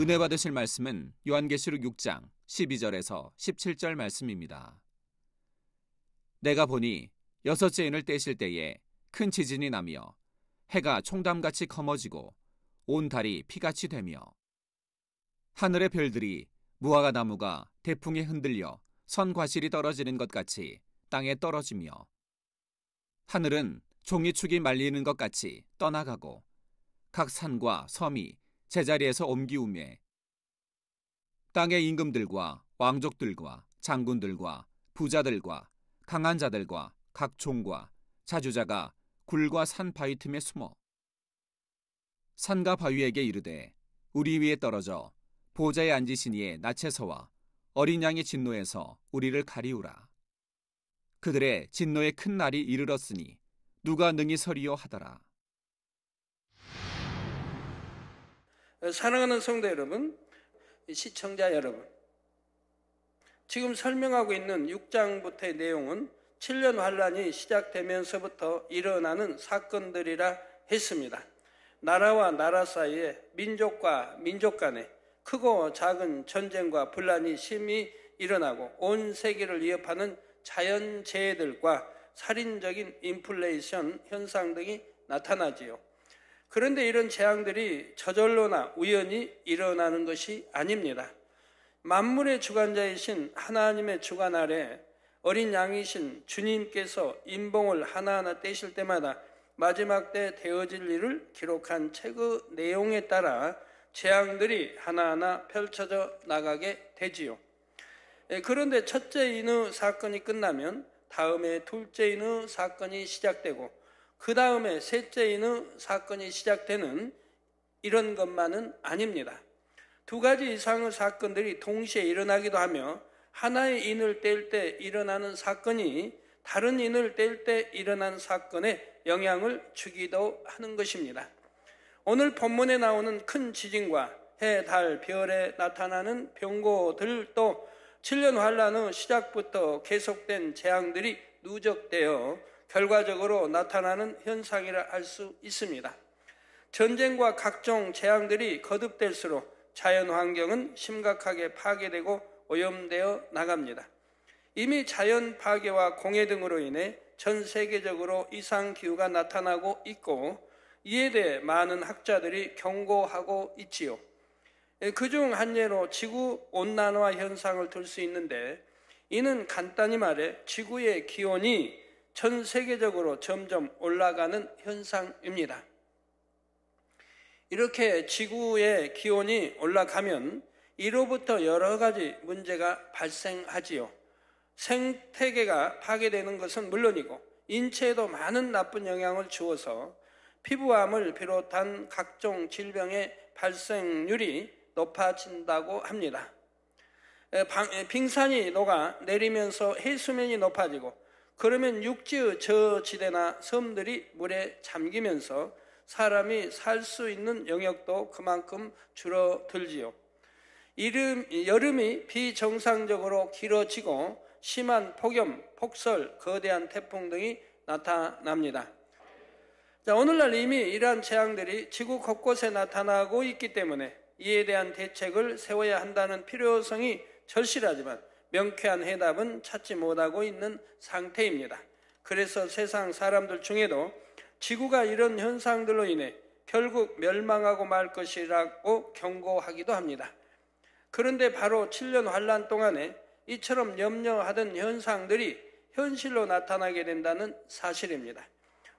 은혜 받으실 말씀은 요한계시록 6장 12절에서 17절 말씀입니다. 내가 보니 여섯째 인을 떼실 때에 큰 지진이 나며 해가 총담같이 검어지고 온 달이 피같이 되며 하늘의 별들이 무화과 나무가 대풍에 흔들려 선 과실이 떨어지는 것 같이 땅에 떨어지며 하늘은 종이축이 말리는 것 같이 떠나가고 각 산과 섬이 제자리에서 옮기우매 땅의 임금들과 왕족들과 장군들과 부자들과 강한 자들과 각 종과 자주자가 굴과 산 바위 틈에 숨어 산과 바위에게 이르되 우리 위에 떨어져 보좌에 앉으신 이의 낯에 서와 어린 양의 진노에서 우리를 가리우라. 그들의 진노의 큰 날이 이르렀으니 누가 능히 서리요 하더라. 사랑하는 성도 여러분, 시청자 여러분, 지금 설명하고 있는 6장부터의 내용은 7년 환란이 시작되면서부터 일어나는 사건들이라 했습니다. 나라와 나라 사이에 민족과 민족 간에 크고 작은 전쟁과 분란이 심히 일어나고 온 세계를 위협하는 자연재해들과 살인적인 인플레이션 현상 등이 나타나지요. 그런데 이런 재앙들이 저절로나 우연히 일어나는 것이 아닙니다. 만물의 주관자이신 하나님의 주관 아래 어린 양이신 주님께서 인봉을 하나하나 떼실 때마다 마지막 때 되어질 일을 기록한 책의 내용에 따라 재앙들이 하나하나 펼쳐져 나가게 되지요. 그런데 첫째 인의 사건이 끝나면 다음에 둘째 인의 사건이 시작되고 그 다음에 셋째 인의 사건이 시작되는 이런 것만은 아닙니다. 두 가지 이상의 사건들이 동시에 일어나기도 하며 하나의 인을 뗄 때 일어나는 사건이 다른 인을 뗄 때 일어나는 사건에 영향을 주기도 하는 것입니다. 오늘 본문에 나오는 큰 지진과 해, 달, 별에 나타나는 병고들도 7년 환란의 시작부터 계속된 재앙들이 누적되어 결과적으로 나타나는 현상이라 할 수 있습니다. 전쟁과 각종 재앙들이 거듭될수록 자연환경은 심각하게 파괴되고 오염되어 나갑니다. 이미 자연 파괴와 공해 등으로 인해 전 세계적으로 이상기후가 나타나고 있고 이에 대해 많은 학자들이 경고하고 있지요. 그중 한 예로 지구온난화 현상을 들 수 있는데 이는 간단히 말해 지구의 기온이 전 세계적으로 점점 올라가는 현상입니다. 이렇게 지구의 기온이 올라가면 이로부터 여러 가지 문제가 발생하지요. 생태계가 파괴되는 것은 물론이고 인체에도 많은 나쁜 영향을 주어서 피부암을 비롯한 각종 질병의 발생률이 높아진다고 합니다. 빙산이 녹아 내리면서 해수면이 높아지고 그러면 육지의 저지대나 섬들이 물에 잠기면서 사람이 살 수 있는 영역도 그만큼 줄어들지요. 여름이 비정상적으로 길어지고 심한 폭염, 폭설, 거대한 태풍 등이 나타납니다. 오늘날 이미 이러한 재앙들이 지구 곳곳에 나타나고 있기 때문에 이에 대한 대책을 세워야 한다는 필요성이 절실하지만 명쾌한 해답은 찾지 못하고 있는 상태입니다. 그래서 세상 사람들 중에도 지구가 이런 현상들로 인해 결국 멸망하고 말 것이라고 경고하기도 합니다. 그런데 바로 7년 환란 동안에 이처럼 염려하던 현상들이 현실로 나타나게 된다는 사실입니다.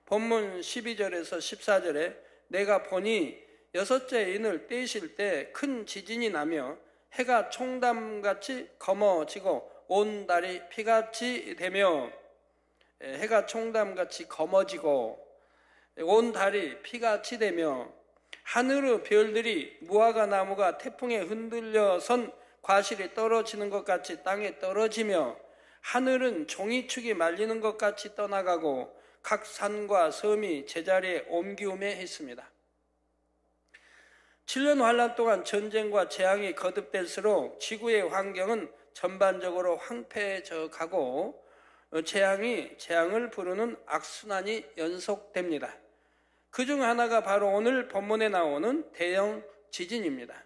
본문 12절에서 14절에 내가 보니 여섯째 인을 떼실 때 큰 지진이 나며 해가 총담같이 검어지고 온 달이 피같이 되며 해가 총담같이 검어지고 온 달이 피같이 되며 하늘의 별들이 무화과 나무가 태풍에 흔들려 선 과실이 떨어지는 것 같이 땅에 떨어지며 하늘은 종이축이 말리는 것 같이 떠나가고 각 산과 섬이 제자리에 옮기우매 했습니다. 7년 환란 동안 전쟁과 재앙이 거듭될수록 지구의 환경은 전반적으로 황폐해져 가고 재앙이 재앙을 부르는 악순환이 연속됩니다. 그중 하나가 바로 오늘 본문에 나오는 대형 지진입니다.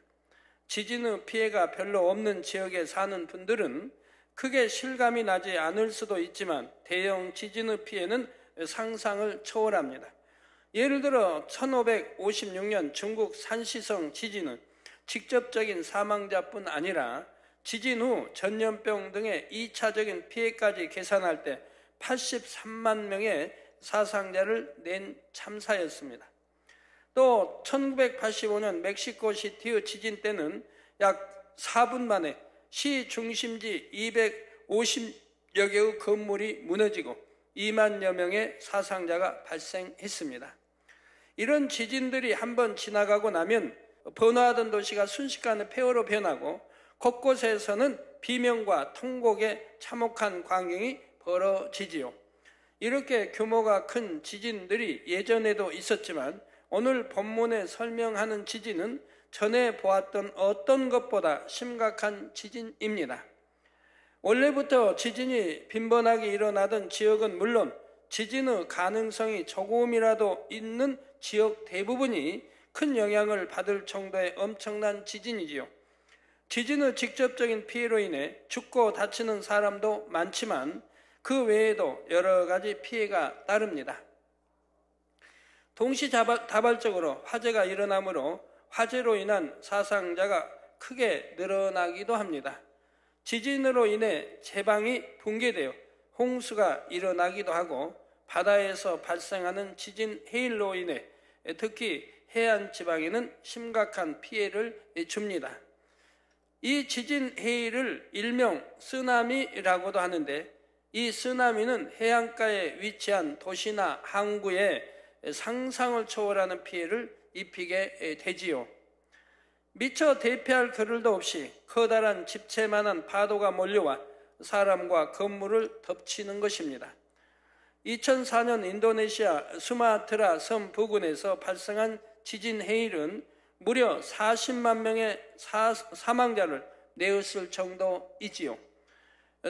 지진의 피해가 별로 없는 지역에 사는 분들은 크게 실감이 나지 않을 수도 있지만 대형 지진의 피해는 상상을 초월합니다. 예를 들어 1556년 중국 산시성 지진은 직접적인 사망자뿐 아니라 지진 후 전염병 등의 2차적인 피해까지 계산할 때 83만 명의 사상자를 낸 참사였습니다. 또 1985년 멕시코시티의 지진 때는 약 4분 만에 시 중심지 250여 개의 건물이 무너지고 2만여 명의 사상자가 발생했습니다. 이런 지진들이 한번 지나가고 나면 번화하던 도시가 순식간에 폐허로 변하고 곳곳에서는 비명과 통곡의 참혹한 광경이 벌어지지요. 이렇게 규모가 큰 지진들이 예전에도 있었지만 오늘 본문에 설명하는 지진은 전에 보았던 어떤 것보다 심각한 지진입니다. 원래부터 지진이 빈번하게 일어나던 지역은 물론 지진의 가능성이 조금이라도 있는 지역 대부분이 큰 영향을 받을 정도의 엄청난 지진이지요. 지진의 직접적인 피해로 인해 죽고 다치는 사람도 많지만 그 외에도 여러 가지 피해가 따릅니다. 동시다발적으로 화재가 일어나므로 화재로 인한 사상자가 크게 늘어나기도 합니다. 지진으로 인해 제방이 붕괴되어 홍수가 일어나기도 하고 바다에서 발생하는 지진 해일로 인해 특히 해안 지방에는 심각한 피해를 줍니다. 이 지진 해일을 일명 쓰나미라고도 하는데 이 쓰나미는 해안가에 위치한 도시나 항구에 상상을 초월하는 피해를 입히게 되지요. 미처 대피할 겨를도 없이 커다란 집채만한 파도가 몰려와 사람과 건물을 덮치는 것입니다. 2004년 인도네시아 수마트라 섬 부근에서 발생한 지진 해일은 무려 40만 명의 사망자를 내었을 정도이지요.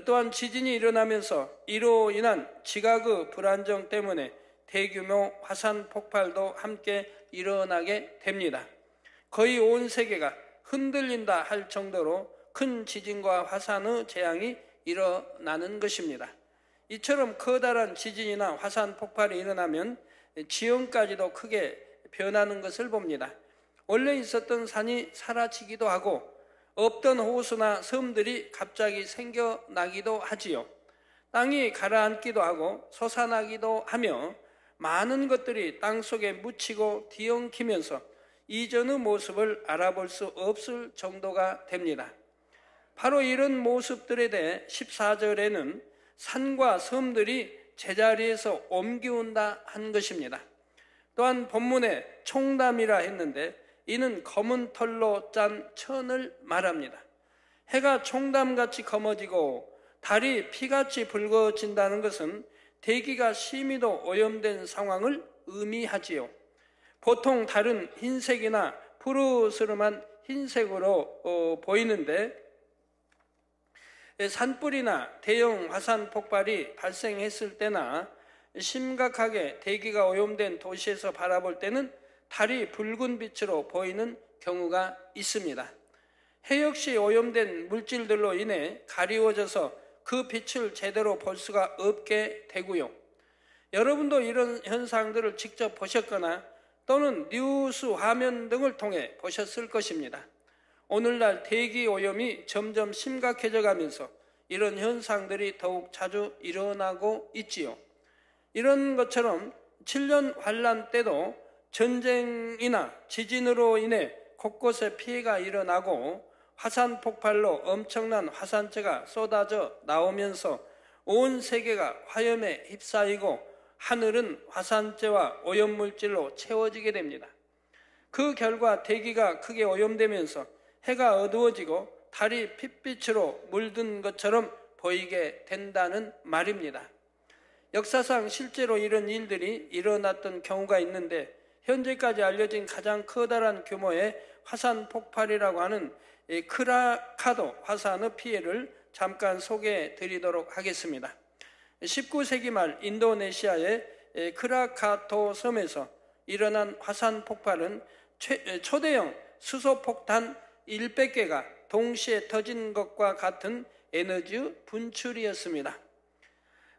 또한 지진이 일어나면서 이로 인한 지각의 불안정 때문에 대규모 화산 폭발도 함께 일어나게 됩니다. 거의 온 세계가 흔들린다 할 정도로 큰 지진과 화산의 재앙이 일어나는 것입니다. 이처럼 커다란 지진이나 화산 폭발이 일어나면 지형까지도 크게 변하는 것을 봅니다. 원래 있었던 산이 사라지기도 하고 없던 호수나 섬들이 갑자기 생겨나기도 하지요. 땅이 가라앉기도 하고 솟아나기도 하며 많은 것들이 땅속에 묻히고 뒤엉키면서 이전의 모습을 알아볼 수 없을 정도가 됩니다. 바로 이런 모습들에 대해 14절에는 산과 섬들이 제자리에서 옮기운다 한 것입니다. 또한 본문에 총담이라 했는데 이는 검은 털로 짠 천을 말합니다. 해가 총담같이 검어지고 달이 피같이 붉어진다는 것은 대기가 심히도 오염된 상황을 의미하지요. 보통 달은 흰색이나 푸르스름한 흰색으로 보이는데 산불이나 대형 화산 폭발이 발생했을 때나 심각하게 대기가 오염된 도시에서 바라볼 때는 달이 붉은 빛으로 보이는 경우가 있습니다. 해 역시 오염된 물질들로 인해 가리워져서 그 빛을 제대로 볼 수가 없게 되고요. 여러분도 이런 현상들을 직접 보셨거나 또는 뉴스 화면 등을 통해 보셨을 것입니다. 오늘날 대기 오염이 점점 심각해져 가면서 이런 현상들이 더욱 자주 일어나고 있지요. 이런 것처럼 7년 환란 때도 전쟁이나 지진으로 인해 곳곳에 피해가 일어나고 화산 폭발로 엄청난 화산재가 쏟아져 나오면서 온 세계가 화염에 휩싸이고 하늘은 화산재와 오염물질로 채워지게 됩니다. 그 결과 대기가 크게 오염되면서 해가 어두워지고 달이 핏빛으로 물든 것처럼 보이게 된다는 말입니다. 역사상 실제로 이런 일들이 일어났던 경우가 있는데 현재까지 알려진 가장 커다란 규모의 화산 폭발이라고 하는 크라카도 화산의 피해를 잠깐 소개해 드리도록 하겠습니다. 19세기 말 인도네시아의 크라카토 섬에서 일어난 화산 폭발은 초대형 수소폭탄 100개가 동시에 터진 것과 같은 에너지 분출이었습니다.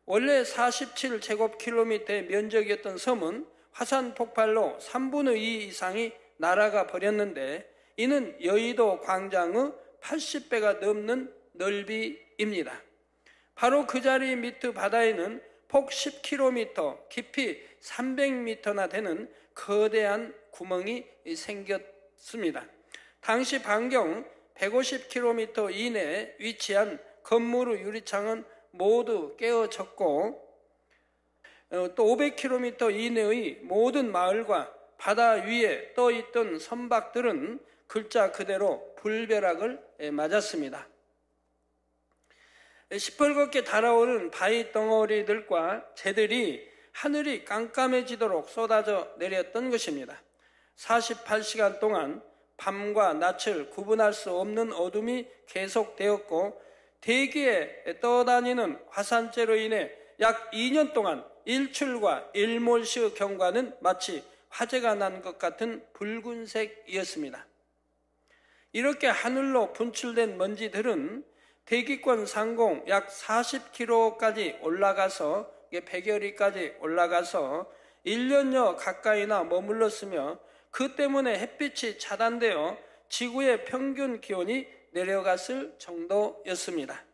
원래 47제곱킬로미터의 면적이었던 섬은 화산 폭발로 3분의 2 이상이 날아가 버렸는데 이는 여의도 광장의 80배가 넘는 넓이입니다. 바로 그 자리 밑 바다에는 폭 10km, 깊이 300m나 되는 거대한 구멍이 생겼습니다. 당시 반경 150km 이내에 위치한 건물의 유리창은 모두 깨어졌고 또 500km 이내의 모든 마을과 바다 위에 떠있던 선박들은 글자 그대로 불벼락을 맞았습니다. 시뻘겋게 달아오르는 바위 덩어리들과 재들이 하늘이 깜깜해지도록 쏟아져 내렸던 것입니다. 48시간 동안 밤과 낮을 구분할 수 없는 어둠이 계속되었고 대기에 떠다니는 화산재로 인해 약 2년 동안 일출과 일몰시의 경과는 마치 화재가 난 것 같은 붉은색이었습니다. 이렇게 하늘로 분출된 먼지들은 대기권 상공 약 40km까지 올라가서 100여리까지 올라가서 1년여 가까이나 머물렀으며 그 때문에 햇빛이 차단되어 지구의 평균 기온이 내려갔을 정도였습니다.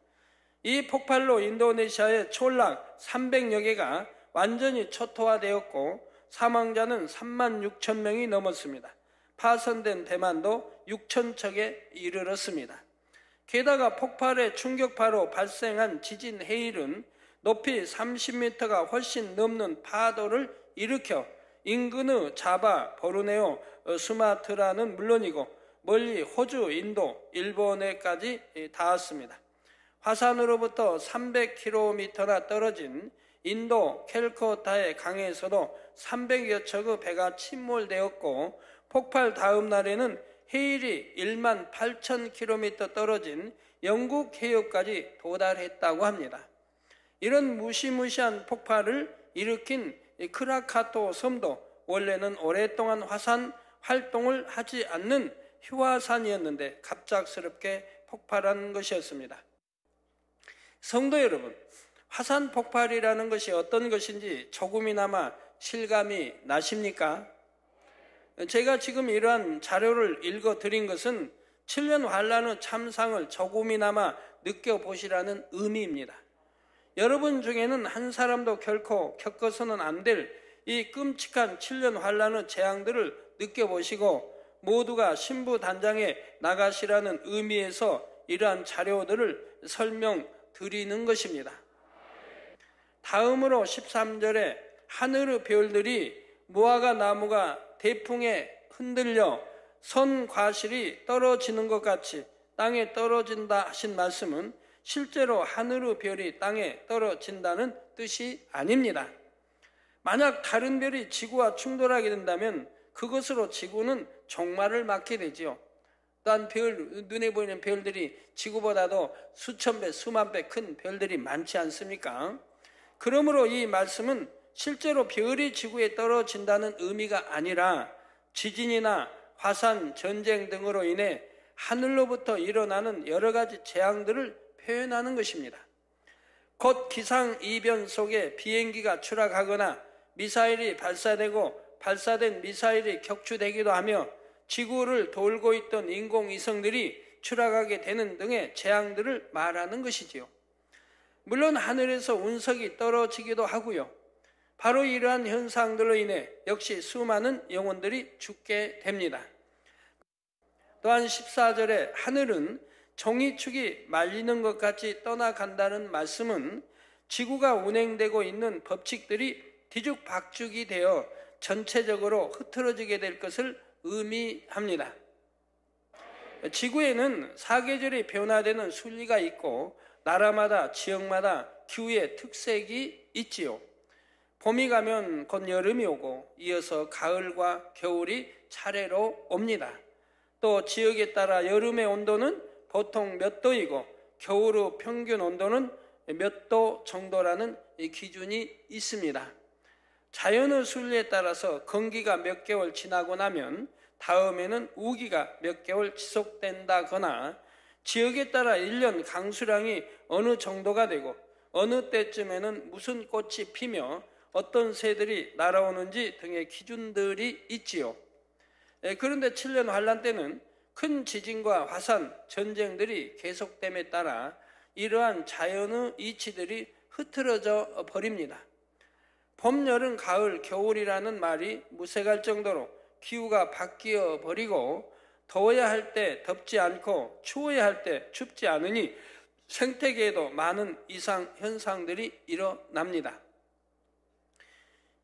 이 폭발로 인도네시아의 촌락 300여 개가 완전히 초토화되었고 사망자는 36,000명이 넘었습니다. 파손된 배만도 6,000척에 이르렀습니다. 게다가 폭발의 충격파로 발생한 지진 해일은 높이 30m가 훨씬 넘는 파도를 일으켜 인근의 자바, 보르네오, 수마트라는 물론이고 멀리 호주, 인도, 일본에까지 닿았습니다. 화산으로부터 300km나 떨어진 인도 캘커타의 강에서도 300여 척의 배가 침몰되었고 폭발 다음 날에는 해일이 18,000km 떨어진 영국 해역까지 도달했다고 합니다. 이런 무시무시한 폭발을 일으킨 크라카토 섬도 원래는 오랫동안 화산 활동을 하지 않는 휴화산이었는데 갑작스럽게 폭발한 것이었습니다. 성도 여러분, 화산 폭발이라는 것이 어떤 것인지 조금이나마 실감이 나십니까? 제가 지금 이러한 자료를 읽어드린 것은 7년 환란의 참상을 조금이나마 느껴보시라는 의미입니다. 여러분 중에는 한 사람도 결코 겪어서는 안 될 이 끔찍한 7년 환란의 재앙들을 느껴보시고 모두가 신부단장에 나가시라는 의미에서 이러한 자료들을 설명드리는 것입니다. 다음으로 13절에 하늘의 별들이 무화과 나무가 대풍에 흔들려 선 과실이 떨어지는 것 같이 땅에 떨어진다 하신 말씀은 실제로 하늘의 별이 땅에 떨어진다는 뜻이 아닙니다. 만약 다른 별이 지구와 충돌하게 된다면 그것으로 지구는 종말을 맞게 되지요. 또한 눈에 보이는 별들이 지구보다도 수천 배, 수만 배 큰 별들이 많지 않습니까? 그러므로 이 말씀은 실제로 별이 지구에 떨어진다는 의미가 아니라 지진이나 화산, 전쟁 등으로 인해 하늘로부터 일어나는 여러 가지 재앙들을 표현하는 것입니다. 곧 기상이변 속에 비행기가 추락하거나 미사일이 발사되고 발사된 미사일이 격추되기도 하며 지구를 돌고 있던 인공위성들이 추락하게 되는 등의 재앙들을 말하는 것이지요. 물론 하늘에서 운석이 떨어지기도 하고요. 바로 이러한 현상들로 인해 역시 수많은 영혼들이 죽게 됩니다. 또한 14절에 하늘은 종이축이 말리는 것 같이 떠나간다는 말씀은 지구가 운행되고 있는 법칙들이 뒤죽박죽이 되어 전체적으로 흐트러지게 될 것을 의미합니다. 지구에는 사계절이 변화되는 순리가 있고 나라마다 지역마다 기후의 특색이 있지요. 봄이 가면 곧 여름이 오고 이어서 가을과 겨울이 차례로 옵니다. 또 지역에 따라 여름의 온도는 보통 몇 도이고 겨울의 평균 온도는 몇 도 정도라는 기준이 있습니다. 자연의 순리에 따라서 건기가 몇 개월 지나고 나면 다음에는 우기가 몇 개월 지속된다거나 지역에 따라 1년 강수량이 어느 정도가 되고 어느 때쯤에는 무슨 꽃이 피며 어떤 새들이 날아오는지 등의 기준들이 있지요. 그런데 7년 환란 때는 큰 지진과 화산, 전쟁들이 계속됨에 따라 이러한 자연의 이치들이 흐트러져 버립니다. 봄, 여름, 가을, 겨울이라는 말이 무색할 정도로 기후가 바뀌어 버리고 더워야 할 때 덥지 않고 추워야 할 때 춥지 않으니 생태계에도 많은 이상 현상들이 일어납니다.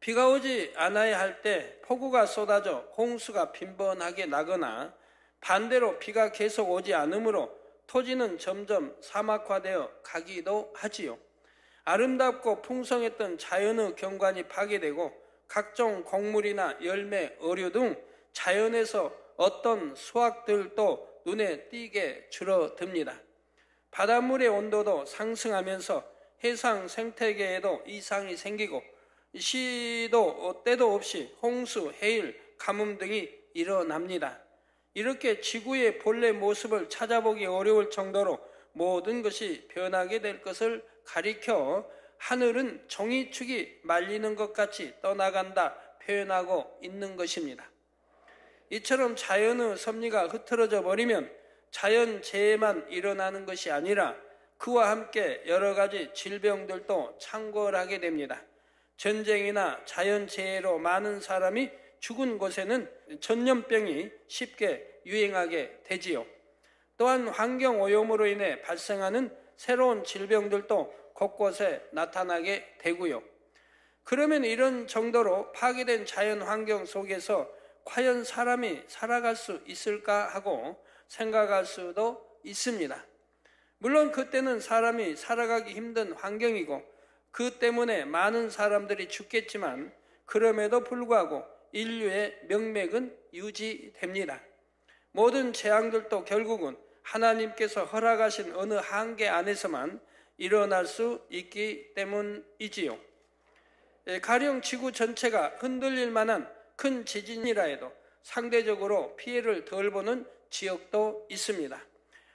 비가 오지 않아야 할 때 폭우가 쏟아져 홍수가 빈번하게 나거나 반대로 비가 계속 오지 않으므로 토지는 점점 사막화되어 가기도 하지요. 아름답고 풍성했던 자연의 경관이 파괴되고 각종 곡물이나 열매, 어류 등 자연에서 어떤 수확들도 눈에 띄게 줄어듭니다. 바닷물의 온도도 상승하면서 해상 생태계에도 이상이 생기고 시도 때도 없이 홍수, 해일, 가뭄 등이 일어납니다. 이렇게 지구의 본래 모습을 찾아보기 어려울 정도로 모든 것이 변하게 될 것을 가리켜 하늘은 종이축이 말리는 것 같이 떠나간다 표현하고 있는 것입니다. 이처럼 자연의 섭리가 흐트러져 버리면 자연재해만 일어나는 것이 아니라 그와 함께 여러 가지 질병들도 창궐하게 됩니다. 전쟁이나 자연재해로 많은 사람이 죽은 곳에는 전염병이 쉽게 유행하게 되지요. 또한 환경오염으로 인해 발생하는 새로운 질병들도 곳곳에 나타나게 되고요. 그러면 이런 정도로 파괴된 자연환경 속에서 과연 사람이 살아갈 수 있을까 하고 생각할 수도 있습니다. 물론 그때는 사람이 살아가기 힘든 환경이고 그 때문에 많은 사람들이 죽겠지만 그럼에도 불구하고 인류의 명맥은 유지됩니다. 모든 재앙들도 결국은 하나님께서 허락하신 어느 한계 안에서만 일어날 수 있기 때문이지요. 가령 지구 전체가 흔들릴 만한 큰 지진이라 해도 상대적으로 피해를 덜 보는 지역도 있습니다.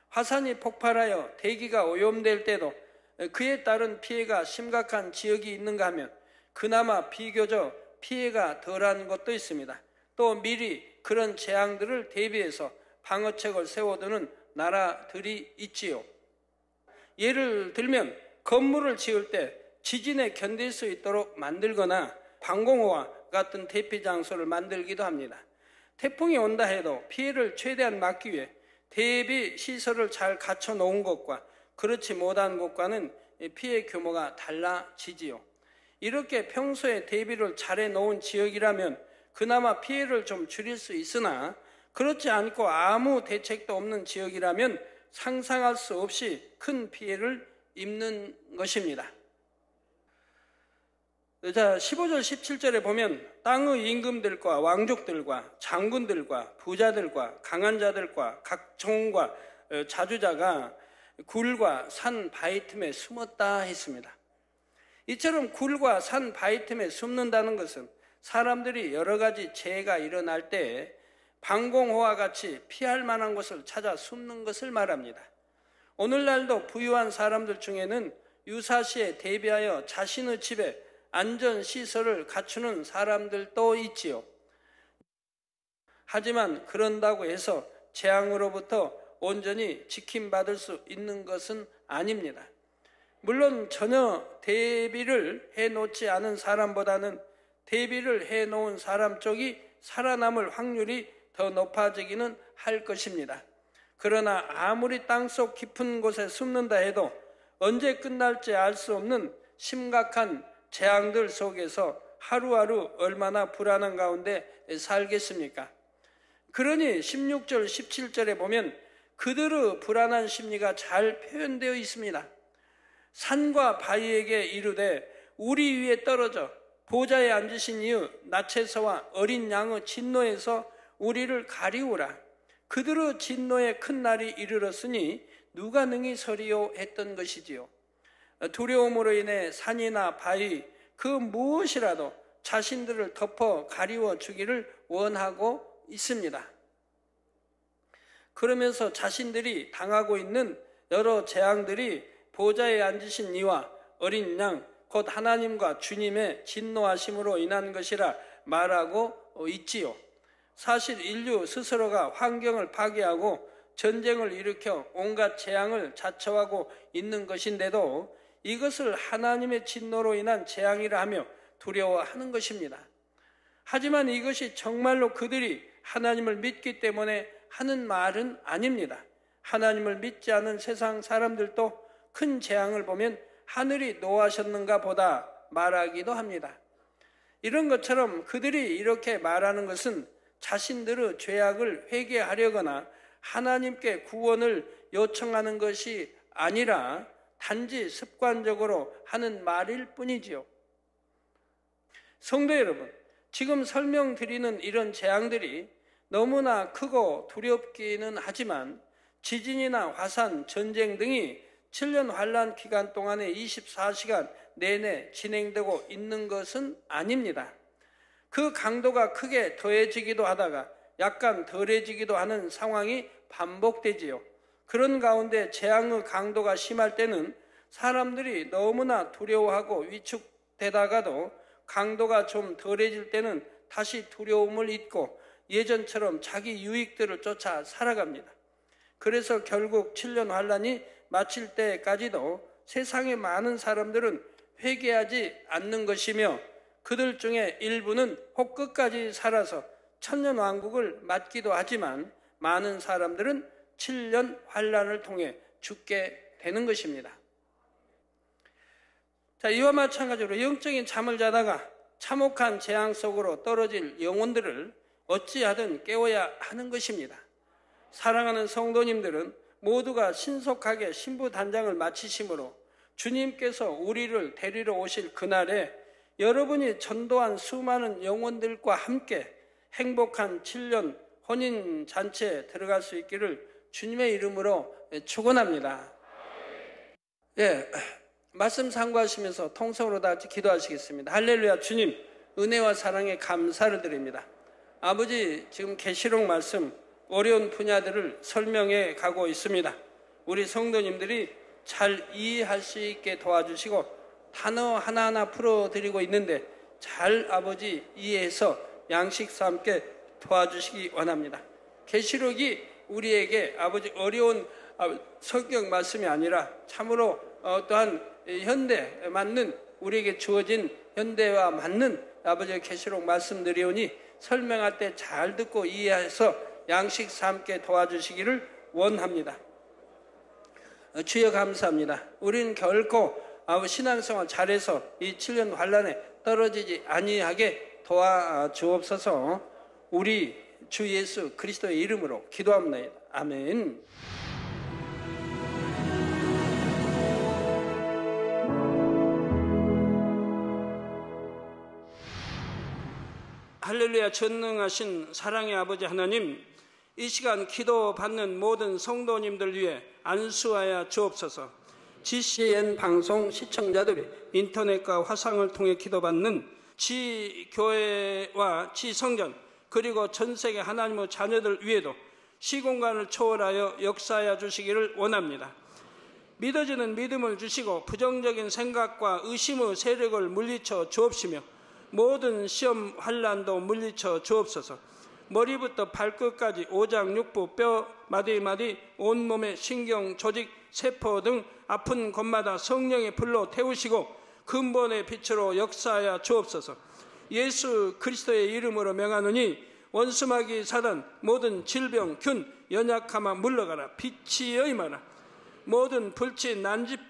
화산이 폭발하여 대기가 오염될 때도 그에 따른 피해가 심각한 지역이 있는가 하면 그나마 비교적 피해가 덜한 것도 있습니다. 또 미리 그런 재앙들을 대비해서 방어책을 세워두는 나라들이 있지요. 예를 들면 건물을 지을 때 지진에 견딜 수 있도록 만들거나 방공호와 같은 대피 장소를 만들기도 합니다. 태풍이 온다 해도 피해를 최대한 막기 위해 대비 시설을 잘 갖춰 놓은 것과 그렇지 못한 것과는 피해 규모가 달라지지요. 이렇게 평소에 대비를 잘해 놓은 지역이라면 그나마 피해를 좀 줄일 수 있으나 그렇지 않고 아무 대책도 없는 지역이라면 상상할 수 없이 큰 피해를 입는 것입니다. 자, 15절, 17절에 보면 땅의 임금들과 왕족들과 장군들과 부자들과 강한 자들과 각 종과 자주자가 굴과 산 바위 틈에 숨었다 했습니다. 이처럼 굴과 산 바위 틈에 숨는다는 것은 사람들이 여러 가지 재해가 일어날 때 방공호와 같이 피할 만한 곳을 찾아 숨는 것을 말합니다. 오늘날도 부유한 사람들 중에는 유사시에 대비하여 자신의 집에 안전시설을 갖추는 사람들도 있지요. 하지만 그런다고 해서 재앙으로부터 온전히 지킴받을 수 있는 것은 아닙니다. 물론 전혀 대비를 해놓지 않은 사람보다는 대비를 해놓은 사람 쪽이 살아남을 확률이 더 높아지기는 할 것입니다. 그러나 아무리 땅속 깊은 곳에 숨는다 해도 언제 끝날지 알 수 없는 심각한 재앙들 속에서 하루하루 얼마나 불안한 가운데 살겠습니까? 그러니 16절, 17절에 보면 그들의 불안한 심리가 잘 표현되어 있습니다. 산과 바위에게 이르되 우리 위에 떨어져 보좌에 앉으신 이의 나체서와 어린 양의 진노에서 우리를 가리우라. 그들의 진노의 큰 날이 이르렀으니 누가 능히 서리요 했던 것이지요. 두려움으로 인해 산이나 바위 그 무엇이라도 자신들을 덮어 가리워 주기를 원하고 있습니다. 그러면서 자신들이 당하고 있는 여러 재앙들이 보좌에 앉으신 이와 어린 양, 곧 하나님과 주님의 진노하심으로 인한 것이라 말하고 있지요. 사실 인류 스스로가 환경을 파괴하고 전쟁을 일으켜 온갖 재앙을 자초하고 있는 것인데도 이것을 하나님의 진노로 인한 재앙이라 하며 두려워하는 것입니다. 하지만 이것이 정말로 그들이 하나님을 믿기 때문에 하는 말은 아닙니다. 하나님을 믿지 않은 세상 사람들도 큰 재앙을 보면 하늘이 노하셨는가 보다 말하기도 합니다. 이런 것처럼 그들이 이렇게 말하는 것은 자신들의 죄악을 회개하려거나 하나님께 구원을 요청하는 것이 아니라 단지 습관적으로 하는 말일 뿐이지요. 성도 여러분, 지금 설명드리는 이런 재앙들이 너무나 크고 두렵기는 하지만 지진이나 화산, 전쟁 등이 7년 환란 기간 동안에 24시간 내내 진행되고 있는 것은 아닙니다. 그 강도가 크게 더해지기도 하다가 약간 덜해지기도 하는 상황이 반복되지요. 그런 가운데 재앙의 강도가 심할 때는 사람들이 너무나 두려워하고 위축되다가도 강도가 좀 덜해질 때는 다시 두려움을 잊고 예전처럼 자기 유익들을 쫓아 살아갑니다. 그래서 결국 7년 환란이 마칠 때까지도 세상의 많은 사람들은 회개하지 않는 것이며 그들 중에 일부는 혹 끝까지 살아서 천년왕국을 맞기도 하지만 많은 사람들은 7년 환란을 통해 죽게 되는 것입니다. 자, 이와 마찬가지로 영적인 잠을 자다가 참혹한 재앙 속으로 떨어질 영혼들을 어찌하든 깨워야 하는 것입니다. 사랑하는 성도님들은 모두가 신속하게 신부단장을 마치심으로 주님께서 우리를 데리러 오실 그날에 여러분이 전도한 수많은 영혼들과 함께 행복한 7년 혼인잔치에 들어갈 수 있기를 주님의 이름으로 축원합니다. 예, 말씀 상고하시면서 통성으로 다 같이 기도하시겠습니다. 할렐루야. 주님, 은혜와 사랑에 감사를 드립니다. 아버지, 지금 계시록 말씀 어려운 분야들을 설명해 가고 있습니다. 우리 성도님들이 잘 이해할 수 있게 도와주시고 단어 하나하나 풀어드리고 있는데 잘 아버지 이해해서 양식 삼게 도와주시기 원합니다. 계시록이 우리에게 아버지 어려운 성경 말씀이 아니라 참으로 또한 현대에 맞는 우리에게 주어진 현대와 맞는 아버지의 계시록 말씀드리오니 설명할 때 잘 듣고 이해해서 양식 삼게 도와주시기를 원합니다. 주여 감사합니다. 우리는 결코 신앙생활 잘해서 이 7년 환란에 떨어지지 아니하게 도와주옵소서. 우리 주 예수 그리스도의 이름으로 기도합니다. 아멘. 할렐루야. 전능하신 사랑의 아버지 하나님, 이 시간 기도 받는 모든 성도님들 위해 안수하여 주옵소서. GCN 방송 시청자들이 인터넷과 화상을 통해 기도받는 지교회와 지성전 그리고 전세계 하나님의 자녀들 위에도 시공간을 초월하여 역사하여 주시기를 원합니다. 믿어지는 믿음을 주시고 부정적인 생각과 의심의 세력을 물리쳐 주옵시며 모든 시험 환난도 물리쳐 주옵소서. 머리부터 발끝까지 오장육부 뼈 마디마디 온몸의 신경 조직 세포 등 아픈 곳마다 성령의 불로 태우시고 근본의 빛으로 역사하여 주옵소서. 예수 그리스도의 이름으로 명하노니 원수마귀 사단 모든 질병 균 연약함아 물러가라. 빛이 임하라. 모든 불치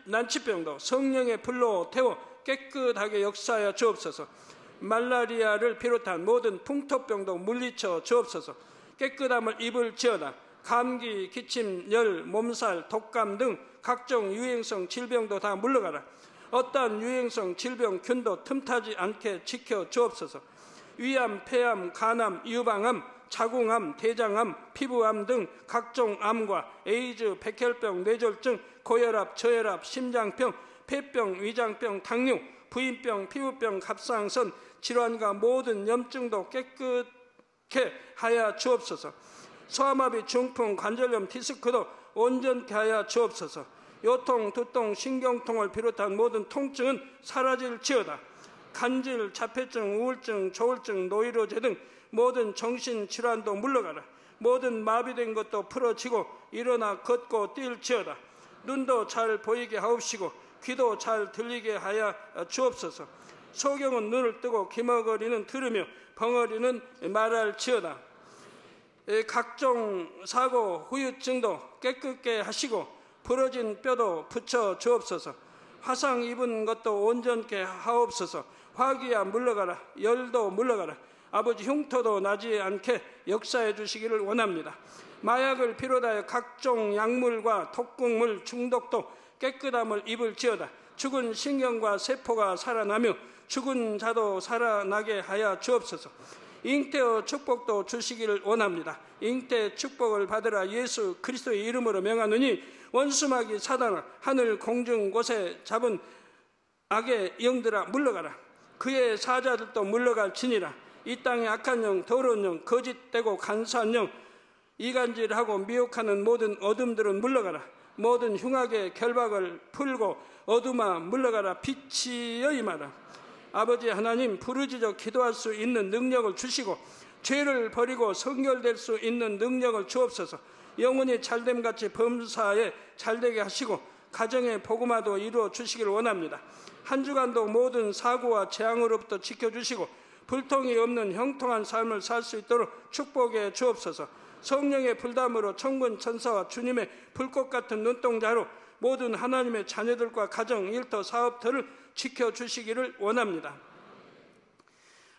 난치병도 성령의 불로 태워 깨끗하게 역사하여 주옵소서. 말라리아를 비롯한 모든 풍토병도 물리쳐 주옵소서. 깨끗함을 입을지어다. 감기, 기침, 열, 몸살, 독감 등 각종 유행성 질병도 다 물러가라. 어떠한 유행성 질병 균도 틈타지 않게 지켜 주옵소서. 위암, 폐암, 간암, 유방암, 자궁암, 대장암, 피부암 등 각종 암과 에이즈, 백혈병, 뇌졸중, 고혈압, 저혈압, 심장병, 폐병, 위장병, 당뇨, 부인병, 피부병, 갑상선 질환과 모든 염증도 하여 주옵소서. 소아마비, 중풍, 관절염, 디스크도 온전케 하여 주옵소서. 요통, 두통, 신경통을 비롯한 모든 통증은 사라질지어다. 간질, 자폐증, 우울증, 조울증, 노이로제 등 모든 정신질환도 물러가라. 모든 마비된 것도 풀어지고 일어나 걷고 뛸지어다. 눈도 잘 보이게 하옵시고 귀도 잘 들리게 하여 주옵소서. 소경은 눈을 뜨고 기머거리는 들으며 벙어리는 말할지어다. 각종 사고, 후유증도 깨끗게 하시고 부러진 뼈도 붙여 주옵소서. 화상 입은 것도 온전케 하옵소서. 화기야 물러가라. 열도 물러가라. 아버지, 흉터도 나지 않게 역사해 주시기를 원합니다. 마약을 비롯하여 각종 약물과 독극물 중독도 깨끗함을 입을지어다. 죽은 신경과 세포가 살아나며 죽은 자도 살아나게 하여 주옵소서. 잉태의 축복도 주시기를 원합니다. 잉태 축복을 받으라. 예수 그리스도의 이름으로 명하노니 원수마귀 사단아, 하늘 공중 곳에 잡은 악의 영들아 물러가라. 그의 사자들도 물러갈지니라. 이 땅의 악한 영, 더러운 영, 거짓되고 간사한 영, 이간질하고 미혹하는 모든 어둠들은 물러가라. 모든 흉악의 결박을 풀고 어둠아 물러가라. 빛이여 임하라. 아버지 하나님, 부르짖어 기도할 수 있는 능력을 주시고 죄를 버리고 성결될 수 있는 능력을 주옵소서. 영혼이 잘됨같이 범사에 잘되게 하시고 가정의 복음화도 이루어 주시기를 원합니다. 한 주간도 모든 사고와 재앙으로부터 지켜주시고 불통이 없는 형통한 삶을 살 수 있도록 축복해 주옵소서. 성령의 불담으로 천군 천사와 주님의 불꽃 같은 눈동자로 모든 하나님의 자녀들과 가정, 일터, 사업터를 지켜주시기를 원합니다.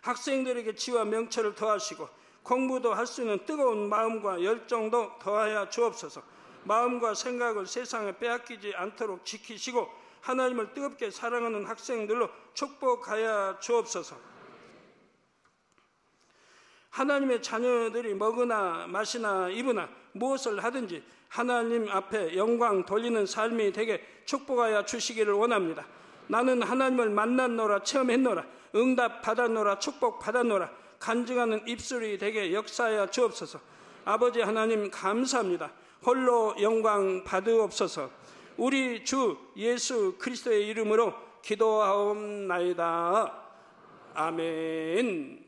학생들에게 지와 명철을 더하시고 공부도 할 수 있는 뜨거운 마음과 열정도 더하여 주옵소서. 마음과 생각을 세상에 빼앗기지 않도록 지키시고 하나님을 뜨겁게 사랑하는 학생들로 축복하여 주옵소서. 하나님의 자녀들이 먹으나 마시나 입으나 무엇을 하든지 하나님 앞에 영광 돌리는 삶이 되게 축복하여 주시기를 원합니다. 나는 하나님을 만났노라, 체험했노라, 응답 받았노라, 축복 받았노라, 간증하는 입술이 되게 역사하여 주옵소서. 아버지 하나님 감사합니다. 홀로 영광 받으옵소서. 우리 주 예수 그리스도의 이름으로 기도하옵나이다. 아멘.